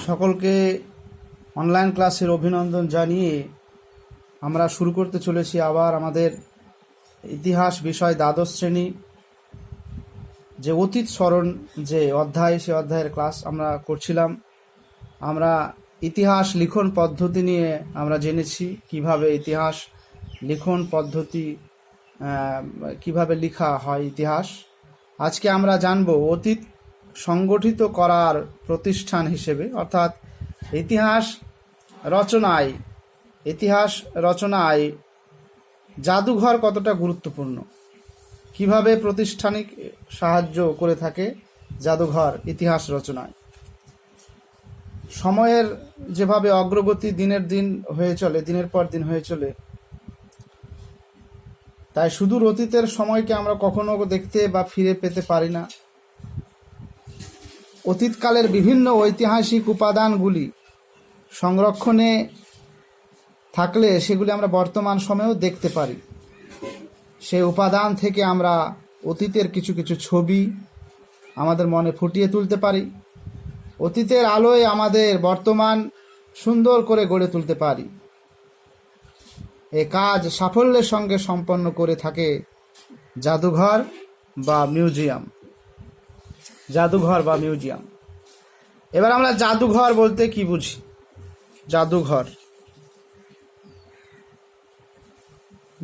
সকলকে অনলাইন ক্লাসের অভিনন্দন জানিয়ে আমরা শুরু করতে চলেছি আবার আমাদের ইতিহাস বিষয় দ্বাদশ শ্রেণী যে অতীত স্মরণ যে অধ্যায়, সে অধ্যায়ের ক্লাস আমরা করছিলাম। আমরা ইতিহাস লিখন পদ্ধতি নিয়ে আমরা জেনেছি কিভাবে ইতিহাস লিখন পদ্ধতি কিভাবে লেখা হয় ইতিহাস। আজকে আমরা জানব অতীত সংগঠিত করার প্রতিষ্ঠান হিসেবে, অর্থাৎ ইতিহাস রচনায় জাদুঘর কতটা গুরুত্বপূর্ণ, কিভাবে প্রতিষ্ঠানিক সাহায্য করে থাকে জাদুঘর ইতিহাস রচনায়। সময়ের যেভাবে অগ্রগতি দিনের পর দিন হয়ে চলে, তাই সুদূর অতীতের সময়কে আমরা কখনো দেখতে বা ফিরে পেতে পারি না। অতীতকালের বিভিন্ন ঐতিহাসিক উপাদানগুলি সংরক্ষণে থাকলে সেগুলি আমরা বর্তমান সময়েও দেখতে পারি। সেই উপাদান থেকে আমরা অতীতের কিছু কিছু ছবি আমাদের মনে ফুটিয়ে তুলতে পারি। অতীতের আলোয় আমাদের বর্তমান সুন্দর করে গড়ে তুলতে পারি। এ কাজ সাফল্যের সঙ্গে সম্পন্ন করে থাকে জাদুঘর বা মিউজিয়াম। এবার আমরা জাদুঘর বলতে কি বুঝি?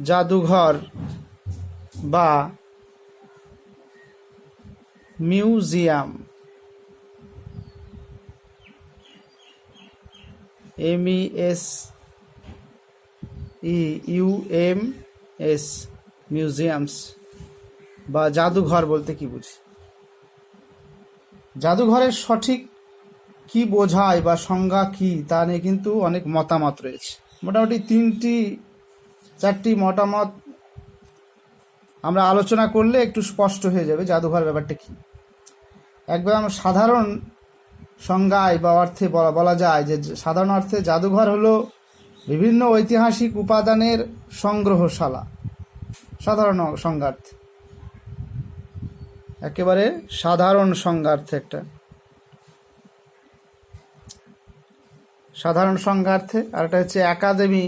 জাদুঘর বা মিউজিয়াম, MEUMS, মিউজিয়ামস বা জাদুঘর বলতে কি বুঝি? জাদুঘরের সঠিক কি বোঝায় বা সংজ্ঞা কি, তা নিয়ে কিন্তু অনেক মতামত রয়েছে। মোটামুটি 3-4টি মতামত আমরা আলোচনা করলে একটু স্পষ্ট হয়ে যাবে জাদুঘর ব্যাপারটা কি। একবার আমরা সাধারণ সংজ্ঞায় বা অর্থে বলা যায় যে সাধারণ অর্থে জাদুঘর হলো বিভিন্ন ঐতিহাসিক উপাদানের সংগ্রহশালা। সাধারণ সংজ্ঞার্থে, একেবারে সাধারণ সংজ্ঞার্থে একটা সাধারণ সংজ্ঞার্থে। আর এটা হচ্ছে একাডেমি,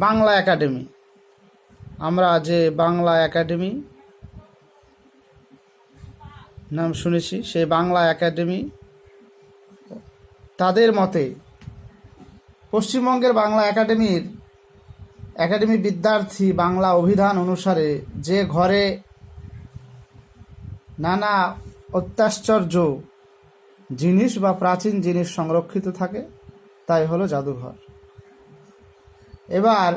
বাংলা একাডেমি। আমরা যে বাংলা একাডেমি নাম শুনেছি, সেই বাংলা একাডেমি তাদের মতে পশ্চিমবঙ্গের বাংলা একাডেমি বিদ্যার্থী বাংলা অভিধান অনুসারে যে ঘরে নানা অত্যাশ্চর্য জিনিস বা প্রাচীন জিনিস সংরক্ষিত থাকে তাই হলো জাদুঘর। এবার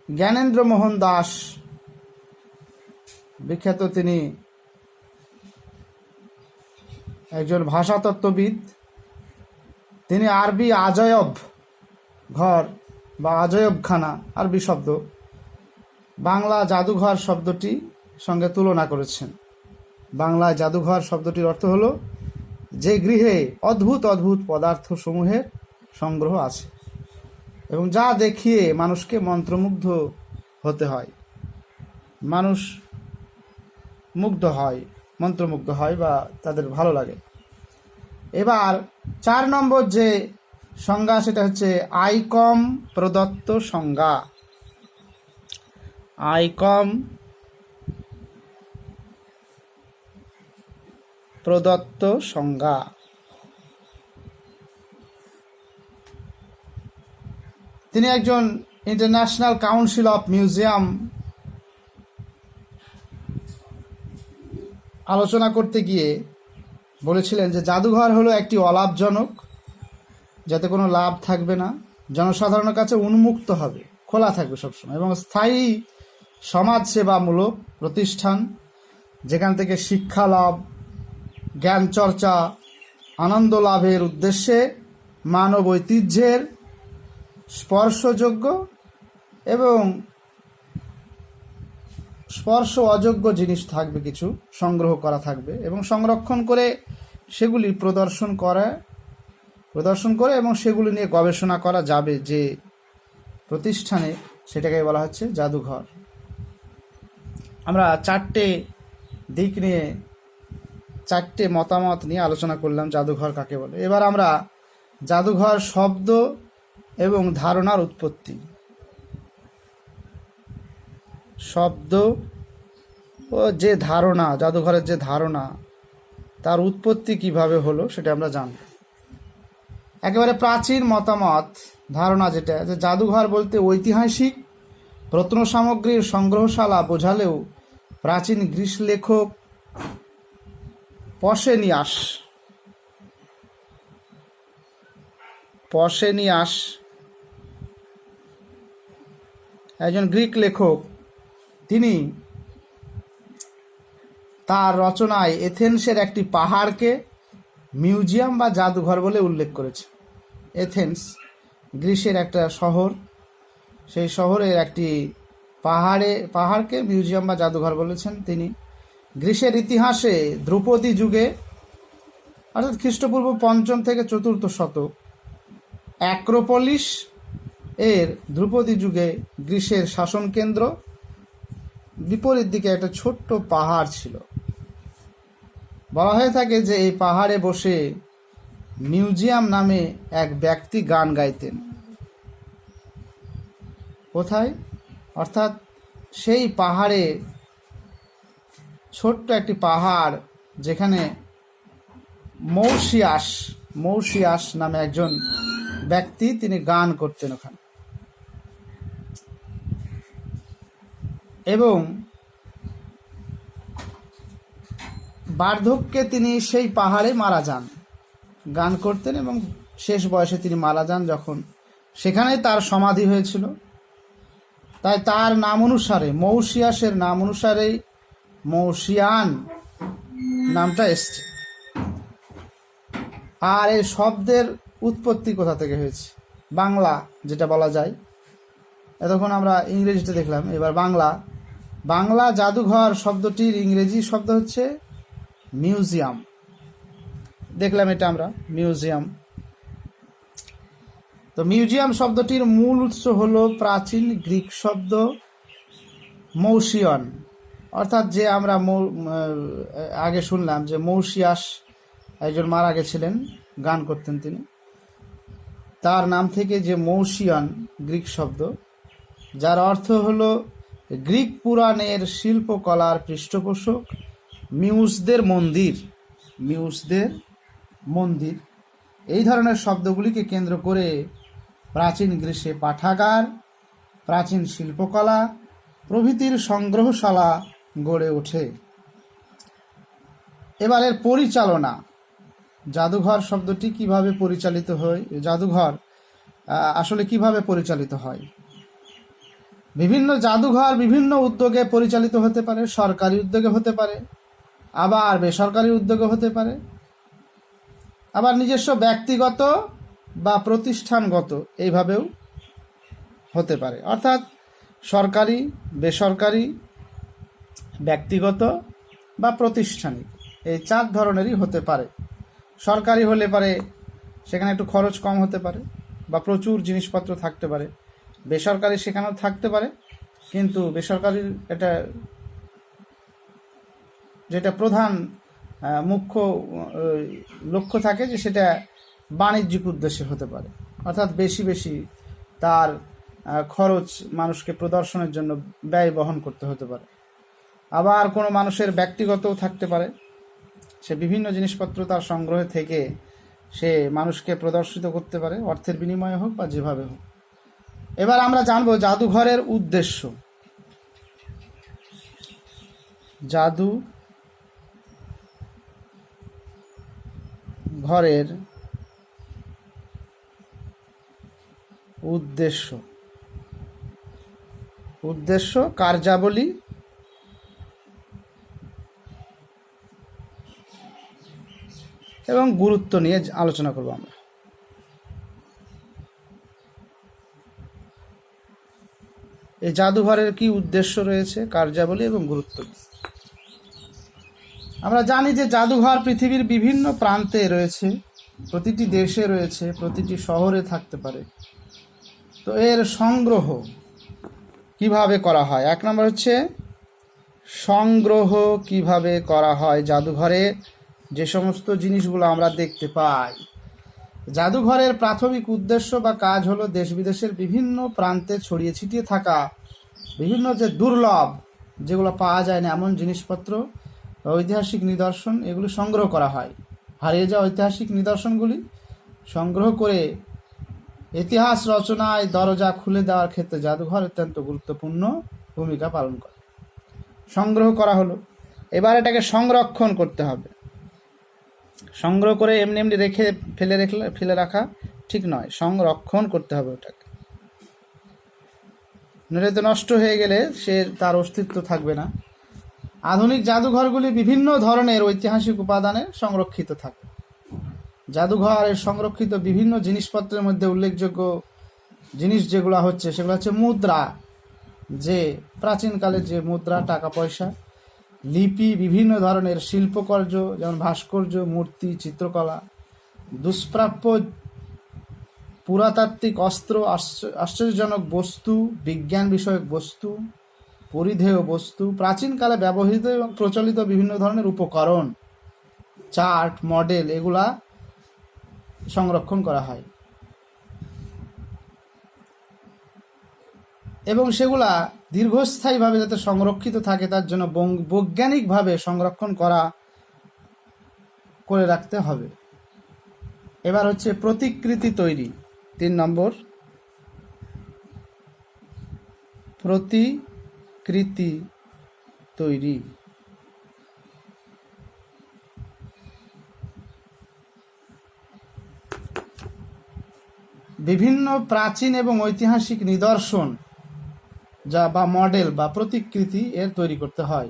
জ্ঞানেন্দ্র মোহন দাস, বিখ্যাত তিনি একজন ভাষাতত্ত্ববিদ, তিনি আরবি আজয়ব ঘর বা আজয়বখানা আরবি শব্দ বাংলা জাদুঘর শব্দটি সঙ্গে তুলনা করেছেন। বাংলা জাদুঘর শব্দটির অর্থ হলো যে গৃহে অদ্ভুত পদার্থ সমূহের সংগ্রহ আছে এবং যা দেখিয়ে মানুষকে মন্ত্রমুগ্ধ হতে হয়, মানুষ মন্ত্রমুগ্ধ হয় বা তাদের ভালো লাগে। এবার 4 নম্বর যে সংজ্ঞা, সেটা হচ্ছে আইকম প্রদত্ত সংজ্ঞা। তিনি একজন ইন্টারন্যাশনাল কাউন্সিল অফ মিউজিয়াম আলোচনা করতে গিয়ে বলেছিলেন যে জাদুঘর হলো একটি অলাভজনক, যাতে কোনো লাভ থাকবে না, জনসাধারণের কাছে উন্মুক্ত হবে, খোলা থাকবে সবসময়, এবং স্থায়ী সমাজসেবামূলক প্রতিষ্ঠান, যেখান থেকে শিক্ষা লাভ, জ্ঞান চর্চা, আনন্দ লাভের উদ্দেশ্যে মানব ঐতিহ্যের স্পর্শযোগ্য এবং স্পর্শ অযোগ্য জিনিস থাকবে, কিছু সংগ্রহ করা থাকবে এবং সংরক্ষণ করে সেগুলি প্রদর্শন করে এবং সেগুলি নিয়ে গবেষণা করা যাবে যে প্রতিষ্ঠানে, সেটাকে বলা হচ্ছে জাদুঘর। আমরা 4টে দিক নিয়ে চারটে মতামত নিয়ে আলোচনা করলাম জাদুঘর কাকে বলে। এবার আমরা জাদুঘর শব্দ এবং ধারণার উৎপত্তি, শব্দ ও যে ধারণা, জাদুঘরের যে ধারণা তার উৎপত্তি কিভাবে হলো সেটা আমরা জানব। একেবারে প্রাচীন মতামত ধারণা যেটা, যে জাদুঘর বলতে ঐতিহাসিক প্রত্ন সামগ্রীর সংগ্রহশালা বোঝালেও প্রাচীন গ্রিস লেখক পসেনিয়াস একজন গ্রিক লেখক, তিনি তার রচনায় এথেন্সের একটি পাহাড়কে মিউজিয়াম বা জাদুঘর বলে উল্লেখ করেছে। এথেন্স গ্রিসের একটা শহর, সেই শহরের একটি পাহাড়কে মিউজিয়াম বা জাদুঘর বলেছেন তিনি। গ্রিসের ইতিহাসে ধ্রুপদী যুগে অর্থাৎ খ্রিস্টপূর্ব 5ম থেকে 4র্থ শতক অ্যাক্রোপলিস এর ধ্রুপদী যুগে গ্রিসের শাসন কেন্দ্র বিপরীত দিকে একটা ছোট্ট পাহাড় ছিল। বলা হয়ে থাকে যে এই পাহাড়ে বসে মিউজিয়াম নামে এক ব্যক্তি গান গাইতেন। কোথায়? অর্থাৎ সেই পাহাড়ে, ছোট্ট একটি পাহাড় যেখানে মৌসিয়াস নামে একজন ব্যক্তি, তিনি গান করতেন ওখানে, এবং বার্ধক্যে তিনি সেই পাহাড়ে মারা যান। গান করতেন এবং শেষ বয়সে তিনি মারা যান যখন, সেখানেই তার সমাধি হয়েছিল। তাই তার নাম অনুসারে, মৌসিয়াসের নাম অনুসারেই মৌসিয়ান নামটা এসছে। আর এই শব্দের উৎপত্তি কোথা থেকে হয়েছে? বাংলা যেটা বলা যায়, এতক্ষণ আমরা ইংরেজিতে দেখলাম, এবার বাংলা জাদুঘর শব্দটির ইংরেজি শব্দ হচ্ছে মিউজিয়াম। দেখলাম এটা আমরা, মিউজিয়াম। তো মিউজিয়াম শব্দটির মূল উৎস হলো প্রাচীন গ্রিক শব্দ মৌসিয়ন, অর্থাৎ যে আমরা আগে শুনলাম যে মৌসিয়াস একজন মারা গেছিলেন, গান করতেন তিনি, তার নাম থেকে যে মৌসিয়ন গ্রিক শব্দ, যার অর্থ হলো গ্রিক পুরাণের শিল্পকলার পৃষ্ঠপোষক, মিউসদের মন্দির। এই ধরনের শব্দগুলিকে কেন্দ্র করে প্রাচীন গ্রীসে পাঠাগার, প্রাচীন শিল্পকলা প্রভৃতির সংগ্রহশালা গড়ে ওঠে। এবার এর পরিচালনা, জাদুঘর শব্দটি কিভাবে পরিচালিত হয়, জাদুঘর আসলে কিভাবে পরিচালিত হয়? বিভিন্ন জাদুঘর বিভিন্ন উদ্যোগে পরিচালিত হতে পারে, সরকারি উদ্যোগে হতে পারে, আবার বেসরকারি উদ্যোগে হতে পারে, আবার নিজস্ব ব্যক্তিগত বা প্রতিষ্ঠানগত এইভাবেও হতে পারে। অর্থাৎ সরকারি, বেসরকারি, ব্যক্তিগত বা প্রতিষ্ঠানিক, এই 4 ধরনেরই হতে পারে। সরকারি হলে পারে সেখানে একটু খরচ কম হতে পারে বা প্রচুর জিনিসপত্র থাকতে পারে। বেসরকারি সেখানেও থাকতে পারে, কিন্তু বেসরকারির এটা যেটা প্রধান মুখ্য লক্ষ্য থাকে যে সেটা বাণিজ্যিক উদ্দেশ্যে হতে পারে, অর্থাৎ বেশি তার খরচ মানুষকে প্রদর্শনের জন্য ব্যয় বহন করতে হতে পারে। আবার কোনো মানুষের ব্যক্তিগতও থাকতে পারে, সে বিভিন্ন জিনিসপত্র তার সংগ্রহে থেকে সে মানুষকে প্রদর্শিত করতে পারে, অর্থের বিনিময়ে হোক বা যেভাবে হোক। এবার আমরা জানবো জাদুঘরের উদ্দেশ্য। জাদুঘরের উদ্দেশ্য, কার্যাবলী এবং গুরুত্ব নিয়ে আলোচনা করব আমরা। এই জাদুঘরের কি উদ্দেশ্য রয়েছে, কার্যাবলী এবং গুরুত্ব। আমরা জানি যে জাদুঘর পৃথিবীর বিভিন্ন প্রান্তে রয়েছে, প্রতিটি দেশে রয়েছে, প্রতিটি শহরে থাকতে পারে। তো এর সংগ্রহ কিভাবে করা হয়? 1 নম্বর হচ্ছে সংগ্রহ কিভাবে করা হয়। জাদুঘরে যে সমস্ত জিনিসগুলো আমরা দেখতে পাই। জাদুঘরের প্রাথমিক উদ্দেশ্য বা কাজ হলো দেশ বিদেশের বিভিন্ন প্রান্তে ছড়িয়ে ছিটিয়ে থাকা বিভিন্ন যে দুর্লভ, যেগুলো পাওয়া যায় না এমন জিনিসপত্র, ঐতিহাসিক নিদর্শন, এগুলি সংগ্রহ করা হয়। হারিয়ে যাওয়া ঐতিহাসিক নিদর্শনগুলি সংগ্রহ করে ইতিহাস রচনায় দরজা খুলে দেওয়ার ক্ষেত্রে জাদুঘর অত্যন্ত গুরুত্বপূর্ণ ভূমিকা পালন করে। সংগ্রহ করা হলো, এবার এটাকে সংরক্ষণ করতে হবে। সংগ্রহ করে এমনি এমনি ফেলে রাখা ঠিক নয়, সংরক্ষণ করতে হবে ওটাকে। নইলে তো নষ্ট হয়ে গেলে তার অস্তিত্ব থাকবে না। আধুনিক জাদুঘরগুলি বিভিন্ন ধরনের ঐতিহাসিক উপাদানে সংরক্ষিত থাকে। জাদুঘরের সংরক্ষিত বিভিন্ন জিনিসপত্রের মধ্যে উল্লেখযোগ্য জিনিস যেগুলো হচ্ছে সেগুলো হচ্ছে মুদ্রা, যে প্রাচীনকালের যে মুদ্রা, টাকা পয়সা, লিপি, বিভিন্ন ধরনের শিল্পকর্য যেমন ভাস্কর্য, মূর্তি, চিত্রকলা, দুষ্প্রাপ্য পুরাতাত্ত্বিক অস্ত্র, আশ্চর্যজনক বস্তু, বিজ্ঞান বিষয়ক বস্তু, পরিধেয় বস্তু, প্রাচীনকালে ব্যবহৃত এবং প্রচলিত বিভিন্ন ধরনের উপকরণ, চার্ট, মডেল, এগুলা সংরক্ষণ করা হয় এবং সেগুলা দীর্ঘস্থায়ীভাবে যাতে সংরক্ষিত থাকে তার জন্য বৈজ্ঞানিকভাবে সংরক্ষণ করে রাখতে হবে। এবার হচ্ছে প্রতিকৃতি তৈরি। 3 নম্বর, প্রতিকৃতি তৈরি। বিভিন্ন প্রাচীন এবং ঐতিহাসিক নিদর্শন বা মডেল বা প্রতিকৃতি এর তৈরি করতে হয়।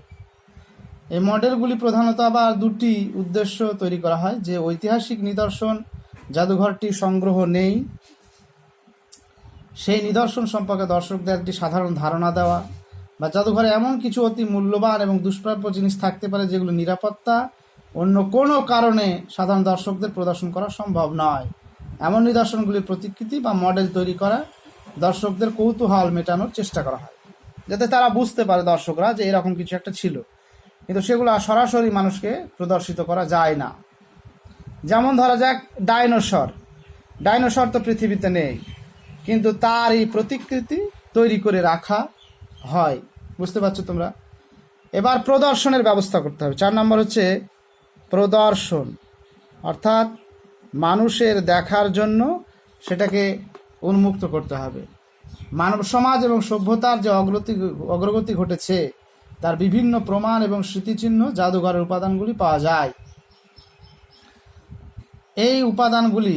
এই মডেলগুলি প্রধানত আবার 2টি উদ্দেশ্য তৈরি করা হয়। যে ঐতিহাসিক নিদর্শন জাদুঘরটি সংগ্রহ নেই, সেই নিদর্শন সম্পর্কে দর্শকদের একটি সাধারণ ধারণা দেওয়া, বা জাদুঘরে এমন কিছু অতি মূল্যবান এবং দুষ্প্রাপ্য জিনিস থাকতে পারে যেগুলো নিরাপত্তা অন্য কোনো কারণে সাধারণ দর্শকদের প্রদর্শন করা সম্ভব নয়। এমন নিদর্শনগুলির প্রতিকৃতি বা মডেল তৈরি করা দর্শকদের কৌতূহল মেটানোর চেষ্টা করা হয়, যাতে তারা বুঝতে পারে, দর্শকরা, যে এরকম কিছু একটা ছিল, কিন্তু সেগুলো সরাসরি মানুষকে প্রদর্শিত করা যায় না। যেমন ধরা যাক ডাইনোসর তো পৃথিবীতে নেই, কিন্তু তার এই প্রতিকৃতি তৈরি করে রাখা হয়। বুঝতে পারছো তোমরা? এবার প্রদর্শনের ব্যবস্থা করতে হবে। 4 নম্বর হচ্ছে প্রদর্শন, অর্থাৎ মানুষের দেখার জন্য সেটাকে উন্মুক্ত করতে হবে। মানব সমাজ এবং সভ্যতার যে অগ্রগতি ঘটেছে তার বিভিন্ন প্রমাণ এবং স্মৃতিচিহ্ন জাদুঘরের উপাদানগুলি পাওয়া যায়। এই উপাদানগুলি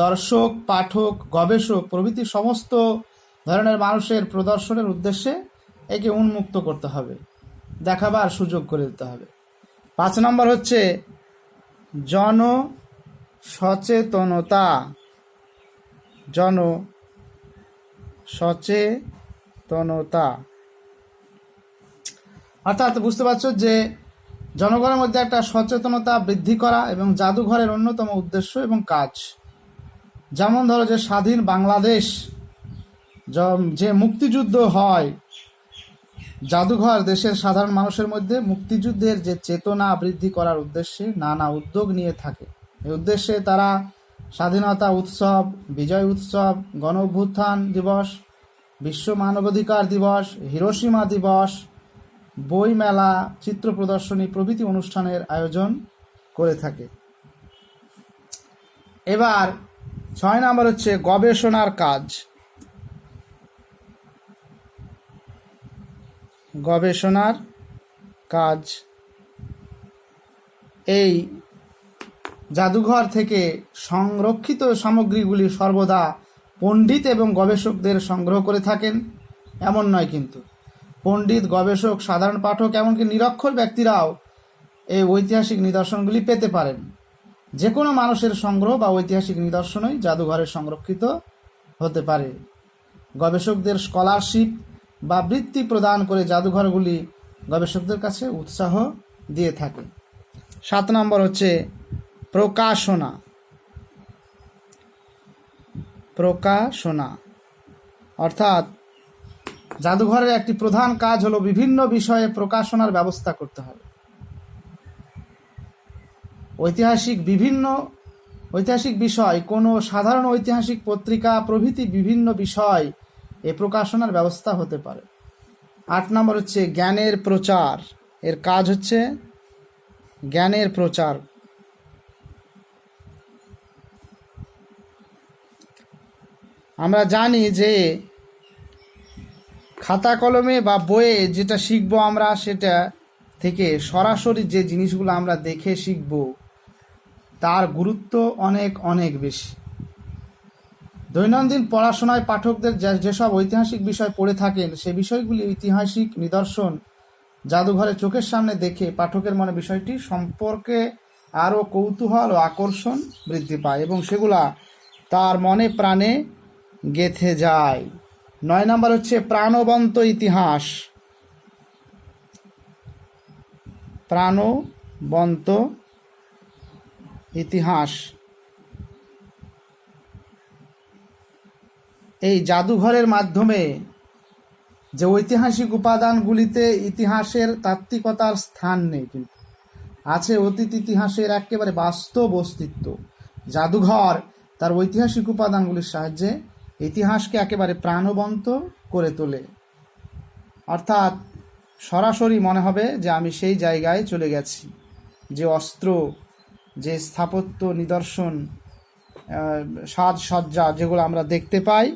দর্শক, পাঠক, গবেষক প্রভৃতি সমস্ত ধরনের মানুষের প্রদর্শনের উদ্দেশ্যে একে উন্মুক্ত করতে হবে, দেখাবার সুযোগ করে দিতে হবে। 5 নম্বর হচ্ছে জনসচেতনতা। অর্থাৎ বুঝতে পারছো যে জনগণের মধ্যে একটা সচেতনতা বৃদ্ধি করা এবং জাদুঘরের অন্যতম উদ্দেশ্য এবং কাজ। যেমন ধরো যে স্বাধীন বাংলাদেশ যে মুক্তিযুদ্ধ হয়, জাদুঘর দেশের সাধারণ মানুষের মধ্যে মুক্তিযুদ্ধের যে চেতনা বৃদ্ধি করার উদ্দেশ্যে নানা উদ্যোগ নিয়ে থাকে। এই উদ্দেশ্যে তারা স্বাধীনতা উৎসব, বিজয় উৎসব, গণ অভ্যুত্থান দিবস, বিশ্ব মানবাধিকার দিবস, হিরোশিমা দিবস, বই মেলা, চিত্র প্রদর্শনী প্রভৃতি অনুষ্ঠানের আয়োজন করে থাকে। এবার 6 নম্বর হচ্ছে গবেষণার কাজ। এই জাদুঘর থেকে সংরক্ষিত সামগ্রীগুলি সর্বদা পণ্ডিত এবং গবেষকদের সংগ্রহ করে থাকেন এমন নয়, কিন্তু পণ্ডিত, গবেষক, সাধারণ পাঠক, এমনকি নিরক্ষর ব্যক্তিরাও এই ঐতিহাসিক নিদর্শনগুলি পেতে পারেন। যে কোনো মানুষের সংগ্রহ বা ঐতিহাসিক নিদর্শনই জাদুঘরে সংরক্ষিত হতে পারে। গবেষকদের স্কলারশিপ বা বৃত্তি প্রদান করে জাদুঘরগুলি গবেষকদের কাছে উৎসাহ দিয়ে থাকে। 7 নম্বর হচ্ছে প্রকাশনা, অর্থাৎ জাদুঘরের একটি প্রধান কাজ হলো বিভিন্ন বিষয়ে প্রকাশনার ব্যবস্থা করতে হবে। ঐতিহাসিক বিষয়, কোনো সাধারণ ঐতিহাসিক পত্রিকা প্রভৃতি বিভিন্ন বিষয় এ প্রকাশনার ব্যবস্থা হতে পারে। 8 নম্বর হচ্ছে জ্ঞানের প্রচার। এর কাজ হচ্ছে জ্ঞানের প্রচার। আমরা জানি যে খাতা কলমে বা বইয়ে যেটা শিখবো আমরা, সেটা থেকে সরাসরি যে জিনিসগুলো আমরা দেখে শিখব তার গুরুত্ব অনেক অনেক বেশি। দৈনন্দিন পড়াশোনায় পাঠকদের যেসব ঐতিহাসিক বিষয় পড়ে থাকেন, সে বিষয়গুলি ঐতিহাসিক নিদর্শন জাদুঘরে চোখের সামনে দেখে পাঠকের মনে বিষয়টি সম্পর্কে আরও কৌতূহল ও আকর্ষণ বৃদ্ধি পায় এবং সেগুলা তার মনে প্রাণে গেঁথে যায়। 9 নম্বর হচ্ছে প্রাণবন্ত ইতিহাস। প্রাণবন্ত ইতিহাস এই জাদুঘরের মাধ্যমে যে ঐতিহাসিক উপাদানগুলিতে ইতিহাসের তাত্ত্বিকতার স্থান নেই, কিন্তু আছে অতীত ইতিহাসের একেবারে বাস্তব অস্তিত্ব। জাদুঘর তার ঐতিহাসিক উপাদানগুলির সাহায্যে ইতিহাসকে একেবারে প্রাণবন্ত করে তোলে, অর্থাৎ সরাসরি মনে হবে যে আমি সেই জায়গায় চলে গেছি। যে অস্ত্র, যে স্থাপত্য নিদর্শন, সাজসজ্জা যেগুলো আমরা দেখতে পাই,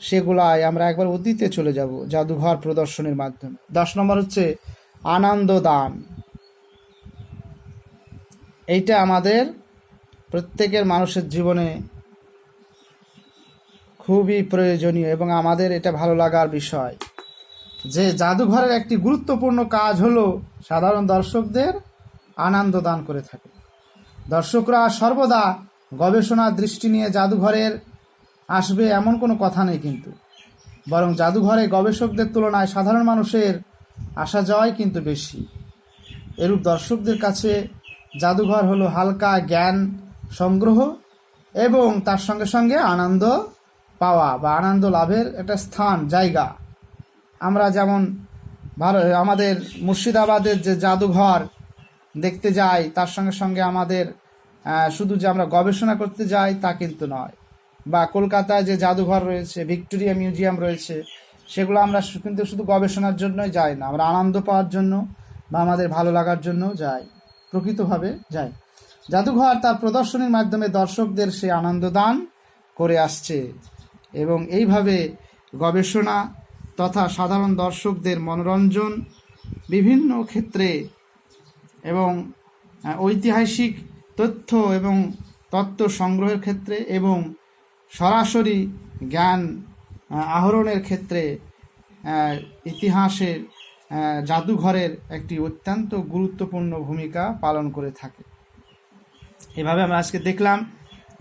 সেগুলাই আমরা একবার অতীতে চলে যাব জাদুঘর প্রদর্শনীর মাধ্যমে। 10 নম্বর হচ্ছে আনন্দ দান। এইটা আমাদের প্রত্যেকের মানুষের জীবনে খুবই প্রয়োজনীয় এবং আমাদের এটা ভালো লাগার বিষয় যে জাদুঘরের একটি গুরুত্বপূর্ণ কাজ হলো সাধারণ দর্শকদের আনন্দ দান করে থাকে। দর্শকরা সর্বদা গবেষণার দৃষ্টি নিয়ে জাদুঘরের আসবে এমন কোনো কথা নেই, কিন্তু বরং জাদুঘরে গবেষকদের তুলনায় সাধারণ মানুষের আসা যাওয়াই কিন্তু বেশি। এরূপ দর্শকদের কাছে জাদুঘর হলো হালকা জ্ঞান সংগ্রহ এবং তার সঙ্গে সঙ্গে আনন্দ পাওয়া বা আনন্দ লাভের একটা স্থান, জায়গা। আমরা যেমন আমাদের মুর্শিদাবাদের যে জাদুঘর দেখতে যাই, তার সঙ্গে সঙ্গে আমাদের শুধু যে আমরা গবেষণা করতে যাই তা কিন্তু নয়। বা কলকাতায় যে জাদুঘর রয়েছে, ভিক্টোরিয়া মিউজিয়াম রয়েছে, সেগুলো আমরা কিন্তু শুধু গবেষণার জন্যই যাই না, আমরা আনন্দ পাওয়ার জন্য বা আমাদের ভালো লাগার জন্য যাই, প্রকৃতভাবে যাই। জাদুঘর তার প্রদর্শনীর মাধ্যমে দর্শকদের সে আনন্দ দান করে আসছে এবং এইভাবে গবেষণা তথা সাধারণ দর্শকদের মনোরঞ্জন বিভিন্ন ক্ষেত্রে এবং ঐতিহাসিক তথ্য এবং তত্ত্ব সংগ্রহের ক্ষেত্রে এবং সরাসরি জ্ঞান আহরণের ক্ষেত্রে ইতিহাসের জাদুঘরের একটি অত্যন্ত গুরুত্বপূর্ণ ভূমিকা পালন করে থাকে। এভাবে আমরা আজকে দেখলাম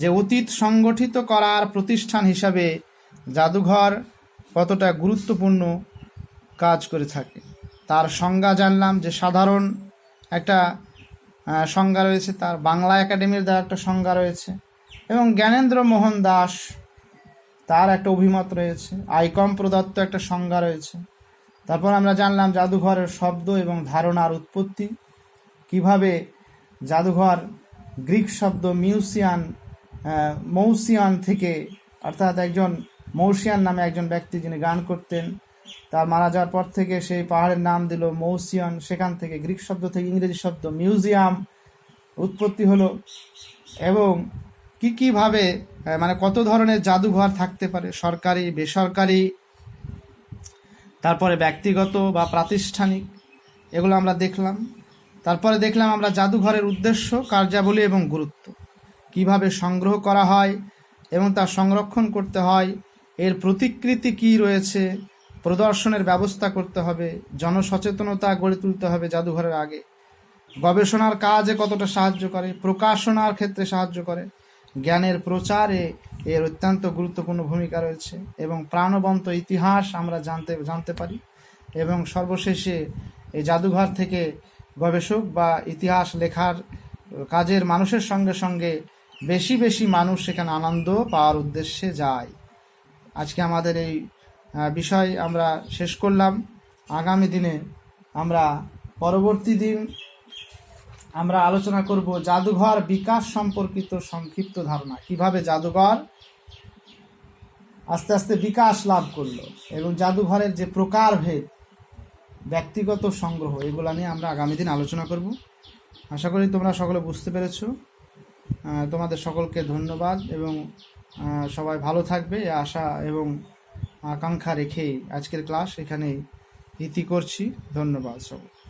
যে অতীত সংগঠিত করার প্রতিষ্ঠান হিসাবে জাদুঘর কতটা গুরুত্বপূর্ণ কাজ করে থাকে। তার সংজ্ঞা জানলাম যে সাধারণ একটা সংজ্ঞা রয়েছে, তার বাংলা একাডেমির দ্বারা একটা সংজ্ঞা রয়েছে এবং জ্ঞানেন্দ্র মোহন দাস তার একটা অভিমত রয়েছে, আইকম প্রদত্ত একটা সংজ্ঞা রয়েছে। তারপর আমরা জানলাম জাদুঘরের শব্দ এবং ধারণার উৎপত্তি, কিভাবে জাদুঘর গ্রিক শব্দ মৌসিয়ান থেকে, অর্থাৎ একজন মৌসিয়ান নামে একজন ব্যক্তি যিনি গান করতেন, তার মারা যাওয়ার পর থেকে সেই পাহাড়ের নাম দিল মৌসিয়ান, সেখান থেকে গ্রিক শব্দ থেকে ইংরেজি শব্দ মিউজিয়াম উৎপত্তি হলো। এবং কীভাবে মানে কত ধরনের জাদুঘর থাকতে পারে, সরকারি, বেসরকারি, তারপরে ব্যক্তিগত বা প্রাতিষ্ঠানিক, এগুলো আমরা দেখলাম। তারপরে দেখলাম আমরা জাদুঘরের উদ্দেশ্য, কার্যাবলী এবং গুরুত্ব, কিভাবে সংগ্রহ করা হয় এবং তা সংরক্ষণ করতে হয়, এর প্রতিকৃতি কি রয়েছে, প্রদর্শনের ব্যবস্থা করতে হবে, জনসচেতনতা গড়ে তুলতে হবে জাদুঘরের আগে, গবেষণার কাজে কতটা সাহায্য করে, প্রকাশনার ক্ষেত্রে সাহায্য করে, জ্ঞানের প্রচারে এর অত্যন্ত গুরুত্বপূর্ণ ভূমিকা রয়েছে এবং প্রাণবন্ত ইতিহাস আমরা জানতে পারি। এবং সর্বশেষে এই জাদুঘর থেকে গবেষক বা ইতিহাস লেখার কাজের মানুষের সঙ্গে সঙ্গে বেশি বেশি মানুষ সেখানে আনন্দ পাওয়ার উদ্দেশ্যে যায়। আজকে আমাদের এই বিষয় আমরা শেষ করলাম। আগামী দিনে আমরা পরবর্তী দিন আমরা আলোচনা করব জাদুঘর বিকাশ সম্পর্কিত সংক্ষিপ্ত ধারণা, কিভাবে জাদুঘর আস্তে আস্তে বিকাশ লাভ করলো এবং জাদুঘরের যে প্রকারভেদ, ব্যক্তিগত সংগ্রহ, এগুলো নিয়ে আমরা আগামী দিন আলোচনা করব। আশা করি তোমরা সকলে বুঝতে পেরেছো। তোমাদের সকলকে ধন্যবাদ এবং সবাই ভালো থাকবে এই আশা এবং আকাঙ্ক্ষা রেখেই আজকের ক্লাস এখানেই ইতি করছি। ধন্যবাদ সকলকে।